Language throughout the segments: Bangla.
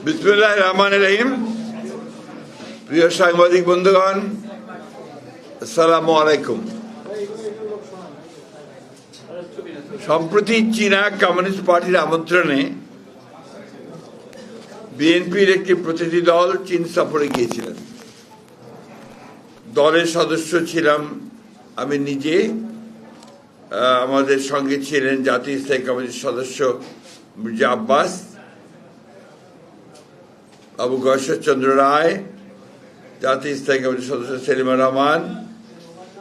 বিসমিল্লাহির রহমানির রহিম। প্রিয় সাংবাদিক বন্ধুগণ, আসসালামু আলাইকুম। সম্প্রতি চীনা কমিউনিস্ট পার্টির আমন্ত্রণে বিএনপির একটি প্রতিনিধি দল চীন সফরে গিয়েছিলেন। দলের সদস্য ছিলাম আমি নিজে, আমাদের সঙ্গে ছিলেন জাতীয় স্থায়ী কমিটির সদস্য মির্জা আব্বাস, আবু গয়েশ্বরচন্দ্র রায়, জাতীয় স্থায়ী কমিটির সদস্য সেলিমা রহমান,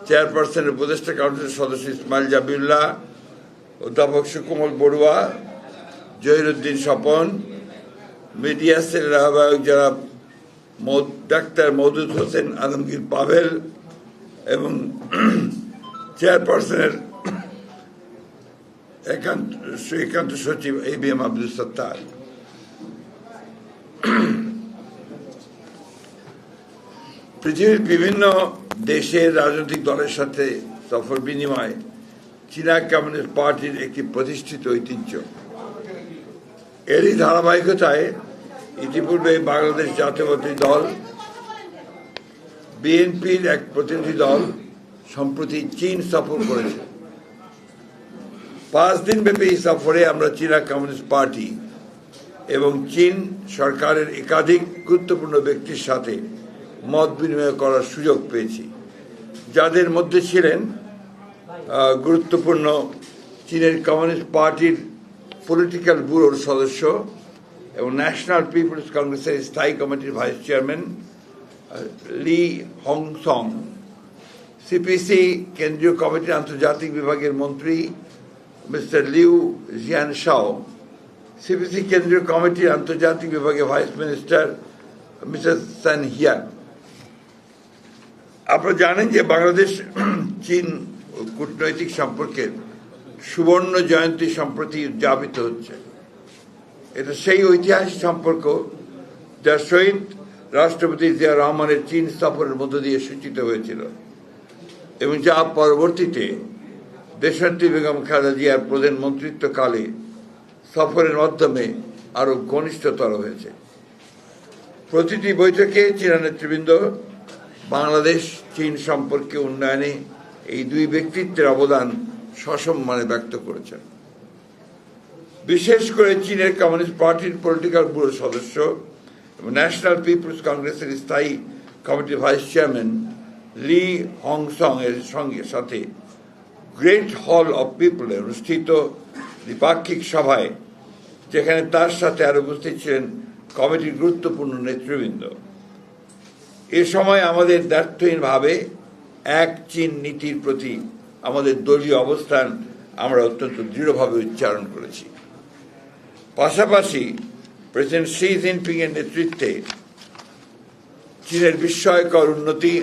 চেয়ারপারসনের উপদেষ্টা কাউন্সিলের সদস্য ইসমাইল জাবিউল্লাহ, অধ্যাপক সুকোমল বড়ুয়া, জহিরুদ্দিন স্বপন, মিডিয়া সেলের আহ্বায়ক যারা ডাক্তার মওদুদ হোসেন আলমগীর পাভেল এবং চেয়ারপারসনের একান্ত সচিব ABM আব্দুল সত্তার। পৃথিবীর বিভিন্ন দেশের রাজনৈতিক দলের সাথে সফর বিনিময় চীনা কমিউনিস্ট পার্টির একটি প্রতিষ্ঠিত ঐতিহ্য। এরই ধারাবাহিকতায় ইতিপূর্বে বাংলাদেশ জাতীয়তাবাদী দল বিএনপির এক প্রতিনিধি দল সম্প্রতি চীন সফর করেছে। 5 দিন ব্যাপী এই সফরে আমরা চীনা কমিউনিস্ট পার্টি এবং চীন সরকারের একাধিক গুরুত্বপূর্ণ ব্যক্তির সাথে মত বিনিময় করার সুযোগ পেয়েছি, যাদের মধ্যে ছিলেন গুরুত্বপূর্ণ চীনের কমিউনিস্ট পার্টির পলিটিক্যাল ব্যুরোর সদস্য এবং ন্যাশনাল পিপলস কংগ্রেসের স্থায়ী কমিটির ভাইস চেয়ারম্যান লি হংসং, সিপিসি কেন্দ্রীয় কমিটির আন্তর্জাতিক বিভাগের মন্ত্রী মিস্টার লিউ জিয়ানশাও, সিপিসি কেন্দ্রীয় কমিটির আন্তর্জাতিক বিভাগের ভাইস মিনিস্টার মিসেস সান হিয়ান। আপনারা জানেন যে বাংলাদেশ চীন কূটনৈতিক সম্পর্কের সুবর্ণ জয়ন্তী সম্প্রতি উদযাপিত হচ্ছে। এটা সেই ঐতিহাসিক সম্পর্ক যা শহীদ রাষ্ট্রপতি জিয়া রহমানের চীন সফরের মধ্য দিয়ে সূচিত হয়েছিল এবং যা পরবর্তীতে দেশনেত্রী বেগম খালেদা জিয়ার প্রধানমন্ত্রিত্বকালে সফরের মাধ্যমে আরো ঘনিষ্ঠতর হয়েছে। প্রতিটি বৈঠকে চীনা নেতৃবৃন্দ বাংলাদেশ চীন সম্পর্কে উন্নয়নে এই দুই ব্যক্তিত্বের অবদান সসম্মানে ব্যক্ত করেছেন। বিশেষ করে চীনের কমিউনিস্ট পার্টির পলিটিক্যাল ব্যুরোর সদস্য এবং ন্যাশনাল পিপলস কংগ্রেসের স্থায়ী কমিটির ভাইস চেয়ারম্যান লি হংসং এর সাথে গ্রেট হল অব পিপলে অনুষ্ঠিত দ্বিপাক্ষিক সভায়, যেখানে তার সাথে আরো উপস্থিত ছিলেন কমিটির গুরুত্বপূর্ণ নেতৃবৃন্দ। এ সময় আমাদের দ্ব্যর্থহীনভাবে এক চীন নীতির প্রতি আমাদের দলীয় অবস্থান আমরা অত্যন্ত দৃঢ়ভাবে উচ্চারণ করেছি। পাশাপাশি প্রেসিডেন্ট শি জিনপিং এর নেতৃত্বে চীনের বিস্ময়কর উন্নতি,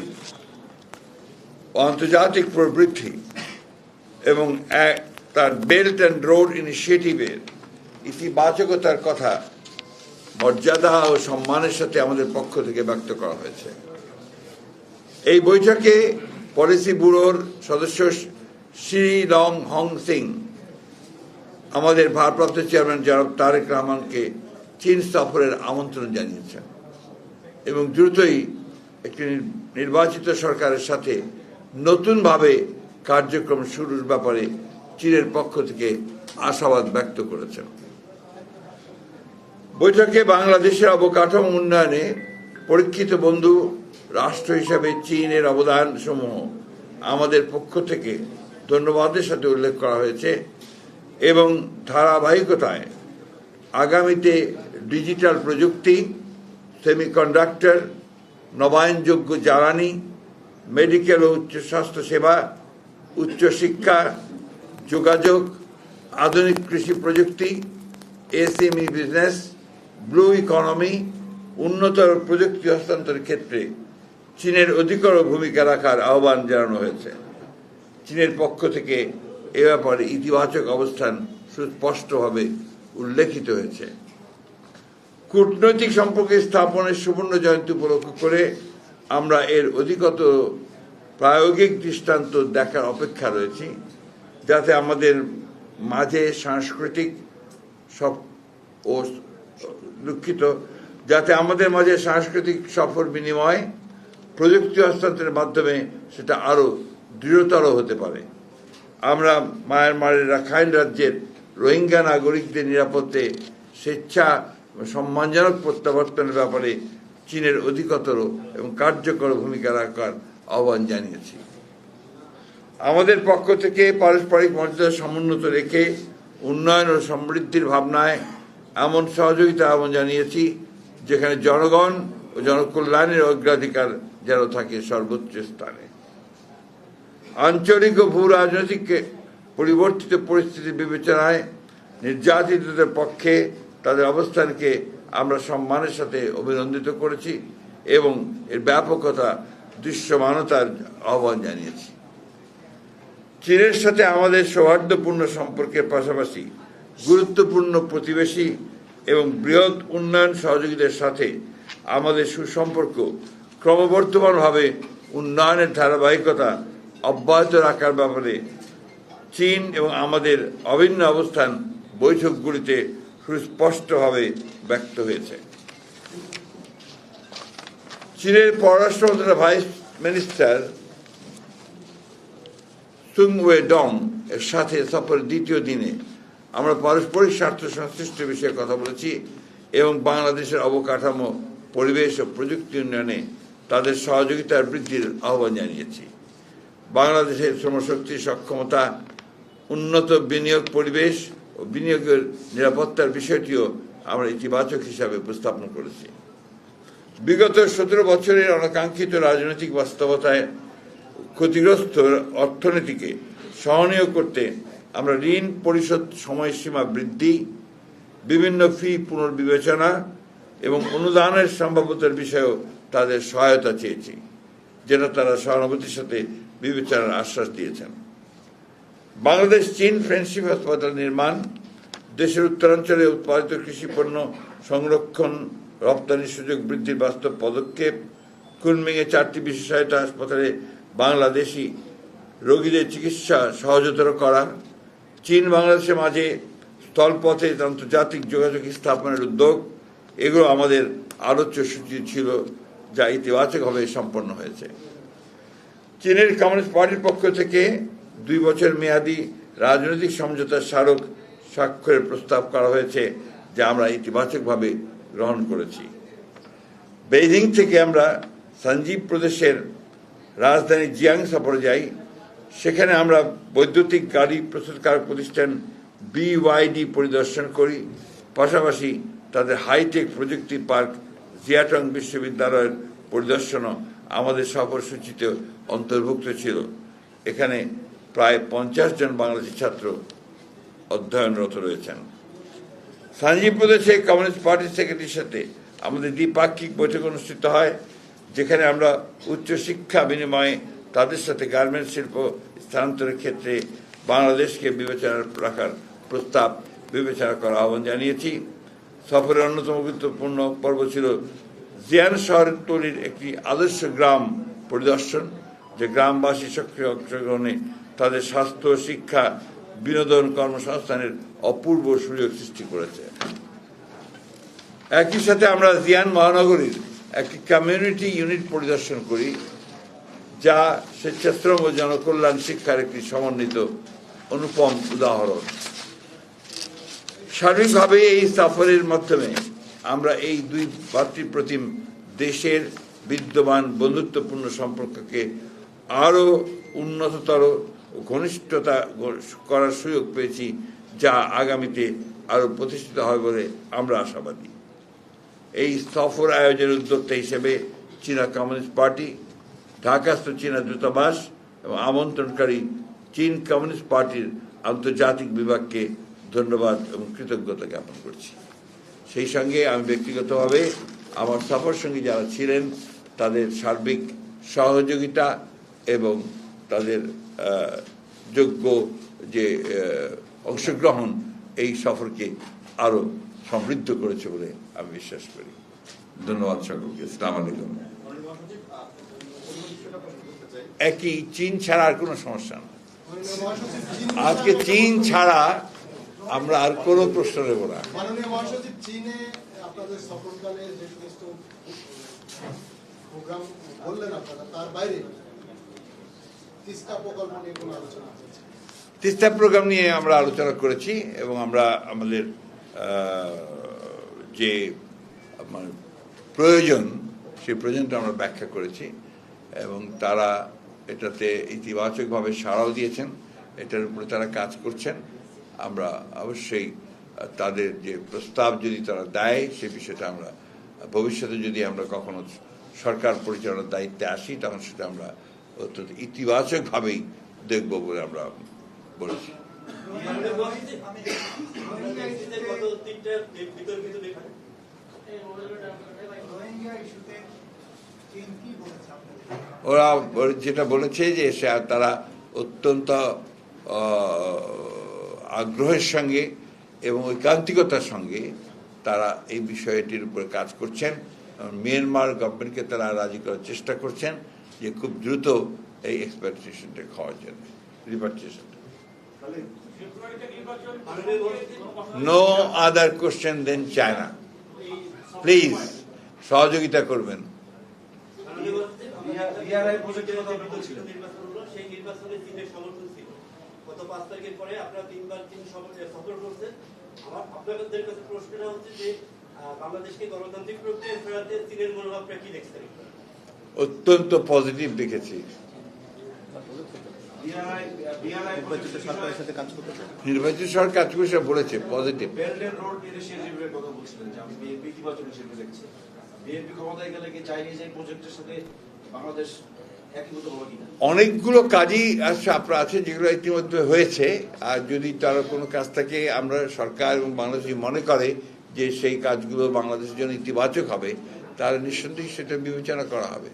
আন্তর্জাতিক প্রবৃদ্ধি এবং তার বেল্ট অ্যান্ড রোড ইনিশিয়েটিভের ইতিবাচকতার কথা মর্যাদা ও সম্মানের সাথে আমাদের পক্ষ থেকে ব্যক্ত করা হয়েছে। এই বৈঠকে পলিসি ব্যুরোর সদস্য শ্রী লং হং সিং আমাদের ভারপ্রাপ্ত চেয়ারম্যান জনাব তারেক রহমানকে চীন সফরের আমন্ত্রণ জানিয়েছেন এবং দ্রুতই একটি নির্বাচিত সরকারের সাথে নতুনভাবে কার্যক্রম শুরুর ব্যাপারে চীনের পক্ষ থেকে আশাবাদ ব্যক্ত করেছেন। বৈঠকে বাংলাদেশের অবকাঠামো উন্নয়নে পরীক্ষিত বন্ধু রাষ্ট্র হিসাবে চীনের অবদান সমূহ আমাদের পক্ষ থেকে ধন্যবাদের সাথে উল্লেখ করা হয়েছে এবং ধারাবাহিকতায় আগামীতে ডিজিটাল প্রযুক্তি, সেমিকন্ডাক্টর, নবায়নযোগ্য জ্বালানি, মেডিকেল ও উচ্চ স্বাস্থ্য সেবা, উচ্চশিক্ষা, যোগাযোগ, আধুনিক কৃষি প্রযুক্তি, SME বিজনেস, ব্লু ইকোনমি, উন্নতর প্রযুক্তি হস্তান্তরের ক্ষেত্রে চীনের অধিকতর ভূমিকা রাখার আহ্বান জানানো হয়েছে। চীনের পক্ষ থেকে এ ব্যাপারে ইতিবাচক অবস্থান সুস্পষ্টভাবে উল্লেখিত হয়েছে। কূটনৈতিক সম্পর্ক স্থাপনের সুবর্ণ জয়ন্তী উপলক্ষ করে আমরা এর অধিকতর প্রায়োগিক দৃষ্টান্ত দেখার অপেক্ষা রয়েছি, যাতে আমাদের মাঝে সাংস্কৃতিক সব ও দুঃখিত যাতে আমাদের মাঝে সাংস্কৃতিক সফর বিনিময় প্রযুক্তি হস্তান্তরের মাধ্যমে সেটা আরও দৃঢ়তর হতে পারে। আমরা মায়ানমারের রাখাইন রাজ্যের রোহিঙ্গা নাগরিকদের নিরাপত্তে স্বেচ্ছা সম্মানজনক প্রত্যাবর্তনের ব্যাপারে চীনের অধিকতর এবং কার্যকর ভূমিকা রাখার আহ্বান জানিয়েছি। আমাদের পক্ষ থেকে পারস্পরিক মর্যাদা সমুন্নত রেখে উন্নয়ন ও সমৃদ্ধির ভাবনায় এমন সহযোগিতা আহ্বান জানিয়েছি যেখানে জনগণ ও জনকল্যাণের অগ্রাধিকার যেন থাকে সর্বোচ্চ স্থানে। আঞ্চলিক ও ভূ রাজনৈতিক পরিবর্তিত পরিস্থিতি বিবেচনায় নির্যাতিতদের পক্ষে তাদের অবস্থানকে আমরা সম্মানের সাথে অভিনন্দিত করেছি এবং এর ব্যাপকতা দৃশ্যমানতার আহ্বান জানিয়েছি। চীনের সাথে আমাদের সৌহার্দ্যপূর্ণ সম্পর্কের পাশাপাশি গুরুত্বপূর্ণ প্রতিবেশী এবং বৃহৎ উন্নয়ন সহযোগীদের সাথে আমাদের সুসম্পর্ক ক্রমবর্ধমানভাবে উন্নয়নের ধারাবাহিকতা অব্যাহত রাখার ব্যাপারে চীন এবং আমাদের অভিন্ন অবস্থান বৈঠকগুলিতে সুস্পষ্টভাবে ব্যক্ত হয়েছে। চীনের পররাষ্ট্র মন্ত্রণালয়ের ভাইস মিনিস্টার সুং ওয়েডং এর সাথে সফরের দ্বিতীয় দিনে আমরা পারস্পরিক স্বার্থ সংশ্লিষ্ট বিষয়ে কথা বলেছি এবং বাংলাদেশের অবকাঠামো, পরিবেশ ও প্রযুক্তি উন্নয়নে তাদের সহযোগিতার বৃদ্ধির আহ্বান জানিয়েছি। বাংলাদেশের শ্রমশক্তির সক্ষমতা, উন্নত বিনিয়োগ পরিবেশ ও বিনিয়োগের নিরাপত্তার বিষয়টিও আমরা ইতিবাচক হিসাবে উপস্থাপন করেছি। বিগত 17 বছরের অনাকাঙ্ক্ষিত রাজনৈতিক বাস্তবতায় ক্ষতিগ্রস্ত অর্থনীতিকে সহনীয় করতে আমরা ঋণ পরিশোধ সময়সীমা বৃদ্ধি, বিভিন্ন ফি পুনর্বিবেচনা এবং অনুদানের সম্ভাব্যতার বিষয়েও তাদের সহায়তা চেয়েছি, যেটা তারা সহানুভূতির সাথে বিবেচনার আশ্বাস দিয়েছেন। বাংলাদেশ চীন ফ্রেন্ডশিপ হাসপাতাল নির্মাণ, দেশের উত্তরাঞ্চলে উৎপাদিত কৃষিপণ্য সংরক্ষণ, রপ্তানির সুযোগ বৃদ্ধির বাস্তব পদক্ষেপ, কুনমিংয়ে 4টি বিশেষায়িত হাসপাতালে বাংলাদেশি রোগীদের চিকিৎসা সহজতর করা, চীন বাংলাদেশের মাঝে স্থলপথে আন্তর্জাতিক যোগাযোগ স্থাপনের উদ্যোগ, এগুলো আমাদের আলোচ্য সূচি ছিল, যা ইতিবাচকভাবে সম্পন্ন হয়েছে। চীনের কমিউনিস্ট পার্টির পক্ষ থেকে 2 বছর মেয়াদী রাজনৈতিক সমঝোতার স্মারক স্বাক্ষরের প্রস্তাব করা হয়েছে, যা আমরা ইতিবাচকভাবে গ্রহণ করেছি। বেইজিং থেকে আমরা সঞ্জীব প্রদেশের রাজধানী জিয়াং সফরে যাই। সেখানে আমরা বৈদ্যুতিক গাড়ি প্রস্তুতকারক প্রতিষ্ঠান BYD পরিদর্শন করি। পাশাপাশি তাদের হাইটেক প্রযুক্তি পার্ক জিয়াটং বিশ্ববিদ্যালয়ের পরিদর্শনও আমাদের সফরসূচিতে অন্তর্ভুক্ত ছিল। এখানে প্রায় 50 জন বাংলাদেশি ছাত্র অধ্যয়নরত রয়েছেন। সঞ্জীব প্রদেশে কমিউনিস্ট পার্টির সেক্রেটারির সাথে আমাদের দ্বিপাক্ষিক বৈঠক অনুষ্ঠিত হয়, যেখানে আমরা উচ্চশিক্ষা বিনিময়ে তাদের সাথে গার্মেন্টস শিল্প স্থানান্তরের ক্ষেত্রে বাংলাদেশকে বিবেচনা রাখার প্রস্তাব বিবেচনা করার আহ্বান জানিয়েছি। সফরের অন্যতম গুরুত্বপূর্ণ পর্ব ছিল জিয়ান শহরের তৈরির একটি আদর্শ গ্রাম পরিদর্শন, যে গ্রামবাসী সক্রিয় অংশগ্রহণে তাদের স্বাস্থ্য, শিক্ষা, বিনোদন, কর্মসংস্থানের অপূর্ব সুযোগ সৃষ্টি করেছে। একই সাথে আমরা জিয়ান মহানগরীর একটি কমিউনিটি ইউনিট পরিদর্শন করি, যা স্বেচ্ছাশ্রম ও জনকল্যাণ শিক্ষার একটি সমন্বিত অনুপম উদাহরণ। সার্বিকভাবে এই সফরের মাধ্যমে আমরা এই 2 ভাতৃপ্রতিম দেশের বিদ্যমান বন্ধুত্বপূর্ণ সম্পর্ককে আরও উন্নততর ও ঘনিষ্ঠতা করার সুযোগ পেয়েছি, যা আগামীতে আরও প্রতিষ্ঠিত হবে বলে আমরা আশাবাদী। এই সফর আয়োজনের উদ্যোক্তা হিসেবে চীনা কমিউনিস্ট পার্টি, ঢাকাস্থ চীনা দূতাবাস এবং আমন্ত্রণকারী চীন কমিউনিস্ট পার্টির আন্তর্জাতিক বিভাগকে ধন্যবাদ এবং কৃতজ্ঞতা জ্ঞাপন করছি। সেই সঙ্গে আমি ব্যক্তিগতভাবে আমার সফর সঙ্গী যারা ছিলেন তাদের সার্বিক সহযোগিতা এবং তাদের যোগ্য যে অংশগ্রহণ এই সফরকে আরও সমৃদ্ধ করেছে বলে আমি বিশ্বাস করি। ধন্যবাদ সকলকে। আসসালামু আলাইকুম। একই চীন ছাড়া আর কোনো সমস্যা না। আজকে চীন ছাড়া আমরা আর কোনো প্রশ্ন নেব না। আপনাদের সফরকালে যে সমস্ত প্রোগ্রাম বললেন আপনারা, তার বাইরে তিস্তা প্রকল্প নিয়ে কোনো আলোচনা হয়েছে? তিস্তা প্রোগ্রাম নিয়ে আমরা আলোচনা করেছি এবং আমরা আমাদের যে মানে প্রয়োজন সেই প্রয়োজনটা আমরা ব্যাখ্যা করেছি এবং তারা এটাতে ইতিবাচকভাবে সাড়াও দিয়েছেন, এটার উপরে তারা কাজ করছেন। আমরা অবশ্যই তাদের যে প্রস্তাব যদি তারা দেয় সে বিষয়টা আমরা ভবিষ্যতে যদি আমরা কখনো সরকার পরিচালনার দায়িত্বে আসি তখন সেটা আমরা অত্যন্ত ইতিবাচকভাবেই দেখব বলে আমরা বলেছি। ওরা যেটা বলেছে যে তারা অত্যন্ত আগ্রহের সঙ্গে এবং ঐকান্তিকতার সঙ্গে তারা এই বিষয়টির উপরে কাজ করছেন। মিয়ানমার গভর্নমেন্টকে তারা রাজি করার চেষ্টা করছেন যে খুব দ্রুত এই এক্সপেক্টেশনটা খাওয়ার জন্য রিপার্টিশনটা। নো আদার কোশ্চেন দেন চায়না, প্লিজ সহযোগিতা করবেন। গত 5 তারিখের পরে আপনারা 3 বার সফর করছেন। আপনাদের কাছে প্রশ্নটা হচ্ছে যে বাংলাদেশকে গণতান্ত্রিক প্রক্রিয়ায় ফেরাতে চীনের মনোভাবটা কি দেখছেন? অত্যন্ত পজিটিভ দেখেছি। নির্বাচিত সরকার কাজ করছে বলেছে পজিটিভ। অনেকগুলো কাজই আপনার আছে যেগুলো ইতিমধ্যে হয়েছে, আর যদি তার কোনো কাজ থাকে আমরা সরকার এবং বাংলাদেশ মনে করে যে সেই কাজগুলো বাংলাদেশের জন্য ইতিবাচক হবে তাহলে নিঃসন্দেহে সেটা বিবেচনা করা হবে।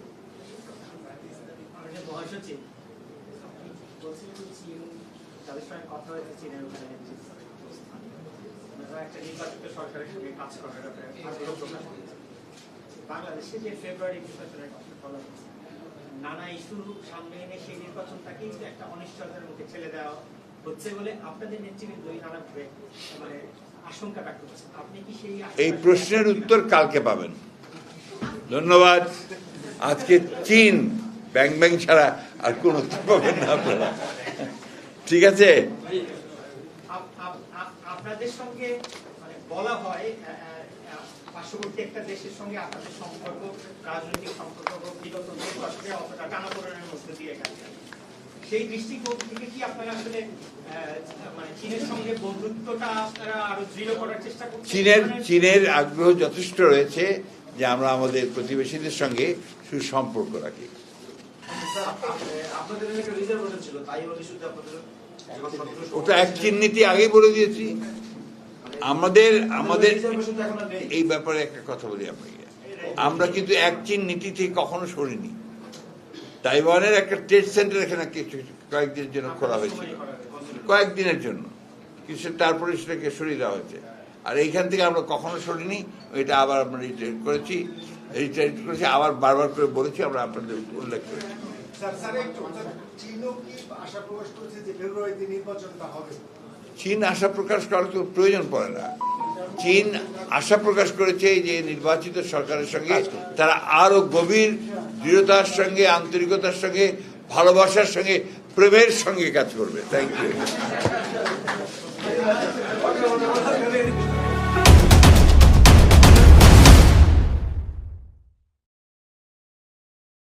বাংলাদেশে যে ফেব্রুয়ারি নির্বাচনের কথা নানা ইস্যু সামনে এনে সেই নির্বাচনটা কিন্তু একটা অনিশ্চয়তার মধ্যে ঠেলে দেওয়া হচ্ছে বলে আপনাদের নেতৃবৃন্দ নানাভাবে মানে আশঙ্কা ব্যক্ত করছেন। আপনি কি সেই এই প্রশ্নের উত্তর কালকে পাবেন। ধন্যবাদ। আজকে চীন ব্যাং ব্যাং ছাড়া আর কোন উত্তর পাবেন না আপনারা। ঠিক আছে। আপনাদের সঙ্গে মানে বলা হয় পার্শ্ববর্তী একটা দেশের সঙ্গে আপনাদের সম্পর্ক, রাজনৈতিক সম্পর্ক বিগত 2 বছরে অতটা টানাপোড়েনের মধ্যে দিয়ে গেছে। সেই দৃষ্টিকোণ থেকে কি আপনারা আসলে মানে চীনের সঙ্গে বন্ধুত্বটা আপনারা আরো দৃঢ় করার চেষ্টা করছেন? চীনের আগ্রহ যথেষ্ট রয়েছে যে আমরা আমাদের প্রতিবেশীদের সঙ্গে সুসম্পর্ক রাখি। ওটা এক চীন নীতি আগেই বলে দিয়েছি। আমাদের এই ব্যাপারে একটা কথা বলি আপনাকে, আমরা কিন্তু এক চীন নীতি থেকে কখনো সরিনি। তাইওয়ানের একটা ট্রেড সেন্টার এখানে কয়েকদিনের জন্য খোলা হয়েছিল, কয়েকদিনের জন্য, কিন্তু তারপরে সেটাকে সরিয়ে দেওয়া হয়েছে। আর এইখান থেকে আমরা কখনো সরিনি। এটা আবার আমরা রিটায়ার করেছি, আবার বারবার করে বলেছি, আমরা আপনাদের উল্লেখ করেছি। চীন আশা প্রকাশ করার তো প্রয়োজন পড়ে না। চীন আশা প্রকাশ করেছে যে নির্বাচিত সরকারের সঙ্গে তারা আরো গভীর দৃঢ়তার সঙ্গে, আন্তরিকতার সঙ্গে, ভালোবাসার সঙ্গে, প্রেমের সঙ্গে কাজ করবে। Thank you.